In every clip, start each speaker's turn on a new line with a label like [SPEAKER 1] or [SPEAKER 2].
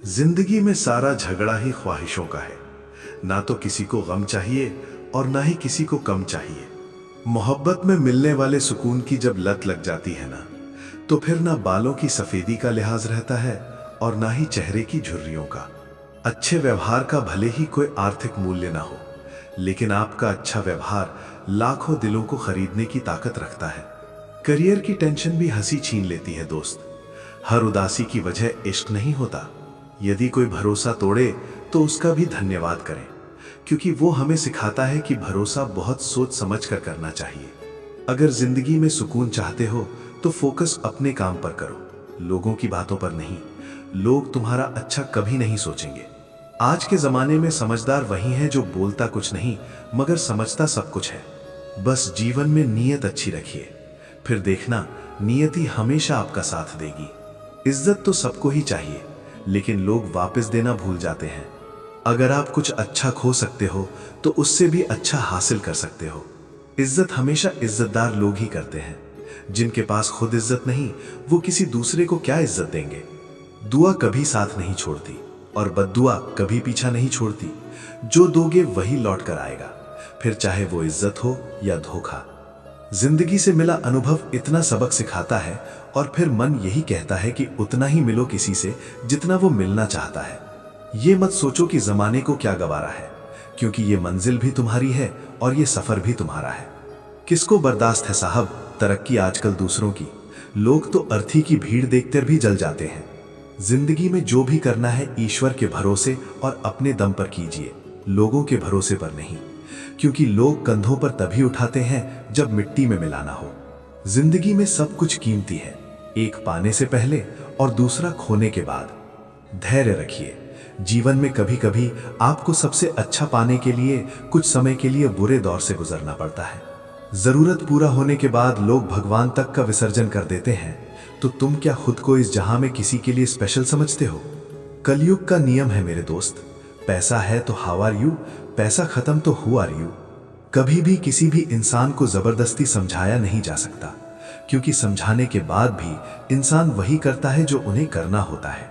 [SPEAKER 1] जिंदगी में सारा झगड़ा ही ख्वाहिशों का है। ना तो किसी को गम चाहिए और ना ही किसी को कम चाहिए। मोहब्बत में मिलने वाले सुकून की जब लत लग जाती है ना, तो फिर ना बालों की सफेदी का लिहाज रहता है और ना ही चेहरे की झुर्रियों का। अच्छे व्यवहार का भले ही कोई आर्थिक मूल्य ना हो, लेकिन आपका अच्छा व्यवहार लाखों दिलों को खरीदने की ताकत रखता है। करियर की टेंशन भी हंसी छीन लेती है दोस्त। हर उदासी की वजह इश्क नहीं होता। यदि कोई भरोसा तोड़े तो उसका भी धन्यवाद करें, क्योंकि वो हमें सिखाता है कि भरोसा बहुत सोच समझ कर करना चाहिए। अगर जिंदगी में सुकून चाहते हो तो फोकस अपने काम पर करो, लोगों की बातों पर नहीं। लोग तुम्हारा अच्छा कभी नहीं सोचेंगे। आज के जमाने में समझदार वही है जो बोलता कुछ नहीं मगर समझता सब कुछ है। बस जीवन में नीयत अच्छी रखिए, फिर देखना नियति हमेशा आपका साथ देगी। इज्जत तो सबको ही चाहिए, लेकिन लोग वापस देना भूल जाते हैं। अगर आप कुछ अच्छा खो सकते हो तो उससे भी अच्छा हासिल कर सकते हो। इज्जत हमेशा इज्जतदार लोग ही करते हैं। जिनके पास खुद इज्जत नहीं, वो किसी दूसरे को क्या इज्जत देंगे। दुआ कभी साथ नहीं छोड़ती और बद्दुआ कभी पीछा नहीं छोड़ती। जो दोगे वही लौट कर आएगा, फिर चाहे वो इज्जत हो या धोखा। जिंदगी से मिला अनुभव इतना सबक सिखाता है और फिर मन यही कहता है कि उतना ही मिलो किसी से जितना वो मिलना चाहता है। ये मत सोचो कि जमाने को क्या गवारा है, क्योंकि ये मंजिल भी तुम्हारी है और ये सफर भी तुम्हारा है। किसको बर्दाश्त है साहब तरक्की आजकल दूसरों की। लोग तो अर्थी की भीड़ देखकर भी जल जाते हैं। जिंदगी में जो भी करना है ईश्वर के भरोसे और अपने दम पर कीजिए, लोगों के भरोसे पर नहीं, क्योंकि लोग कंधों पर तभी उठाते हैं जब मिट्टी में मिलाना हो। जिंदगी में सब कुछ कीमती है, एक पाने से पहले और दूसरा खोने के बाद। धैर्य रखिए। जीवन में कभी कभी आपको सबसे अच्छा पाने के लिए कुछ समय के लिए बुरे दौर से गुजरना पड़ता है। जरूरत पूरा होने के बाद लोग भगवान तक का विसर्जन कर देते हैं, तो तुम क्या खुद को इस जहां में किसी के लिए स्पेशल समझते हो? कलयुग का नियम है मेरे दोस्त, पैसा है तो हाउ आर यू, पैसा खत्म तो हु आर यू। कभी भी किसी भी इंसान को जबरदस्ती समझाया नहीं जा सकता, क्योंकि समझाने के बाद भी इंसान वही करता है जो उन्हें करना होता है।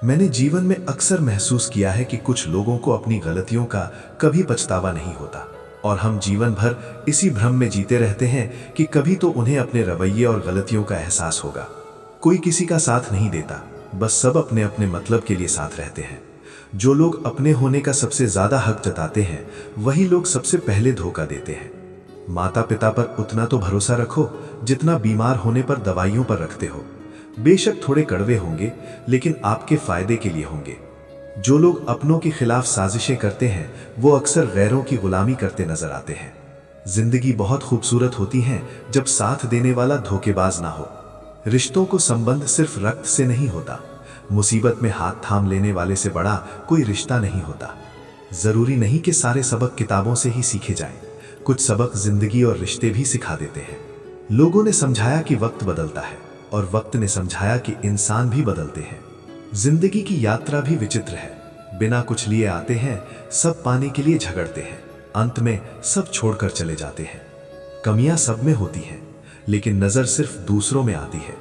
[SPEAKER 1] मैंने जीवन में अक्सर महसूस किया है कि कुछ लोगों को अपनी गलतियों का कभी पछतावा नहीं होता और हम जीवन भर इसी भ्रम में जीते रहते हैं कि कभी तो उन्हें अपने रवैये और गलतियों का एहसास होगा। कोई किसी का साथ नहीं देता, बस सब अपने अपने मतलब के लिए साथ रहते हैं। जो लोग अपने होने का सबसे ज्यादा हक जताते हैं, वही लोग सबसे पहले धोखा देते हैं। माता पिता पर उतना तो भरोसा रखो जितना बीमार होने पर दवाइयों पर रखते हो। बेशक थोड़े कड़वे होंगे, लेकिन आपके फायदे के लिए होंगे। जो लोग अपनों के खिलाफ साजिशें करते हैं, वो अक्सर गैरों की गुलामी करते नजर आते हैं। जिंदगी बहुत खूबसूरत होती है जब साथ देने वाला धोखेबाज ना हो। रिश्तों को संबंध सिर्फ रक्त से नहीं होता। मुसीबत में हाथ थाम लेने वाले से बड़ा कोई रिश्ता नहीं होता। जरूरी नहीं कि सारे सबक किताबों से ही सीखे जाएं। कुछ सबक जिंदगी और रिश्ते भी सिखा देते हैं। लोगों ने समझाया कि वक्त बदलता है और वक्त ने समझाया कि इंसान भी बदलते हैं। जिंदगी की यात्रा भी विचित्र है। बिना कुछ लिए आते हैं, सब पाने के लिए झगड़ते हैं, अंत में सब छोड़कर चले जाते हैं। कमियां सब में होती हैं, लेकिन नजर सिर्फ दूसरों में आती है।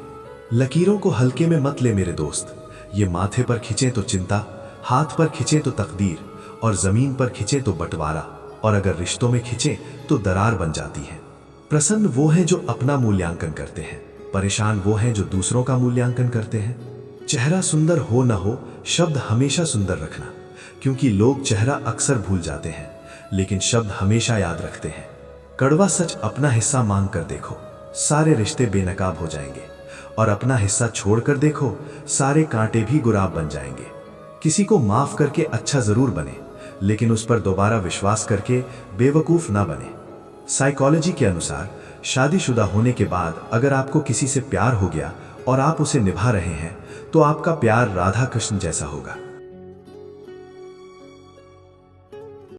[SPEAKER 1] लकीरों को हल्के में मत ले मेरे दोस्त। ये माथे पर खिंचे तो चिंता, हाथ पर खिंचे तो तकदीर और जमीन पर खिंचे तो बंटवारा, और अगर रिश्तों में खिंचे तो दरार बन जाती है। प्रसन्न वो हैं जो अपना मूल्यांकन करते हैं, परेशान वो हैं जो दूसरों का मूल्यांकन करते हैं। चेहरा सुंदर हो न हो, शब्द हमेशा सुंदर रखना, क्योंकि लोग चेहरा अक्सर भूल जाते हैं, लेकिन शब्द हमेशा याद रखते हैं। कड़वा सच अपना हिस्सा मांग कर देखो, सारे रिश्ते बेनकाब हो जाएंगे, और अपना हिस्सा छोड़कर देखो, सारे कांटे भी गुलाब बन जाएंगे। किसी को माफ करके अच्छा जरूर बने, लेकिन उस पर दोबारा विश्वास करके बेवकूफ ना बने। साइकोलॉजी के अनुसार शादीशुदा होने के बाद अगर आपको किसी से प्यार हो गया और आप उसे निभा रहे हैं, तो आपका प्यार राधा कृष्ण जैसा होगा।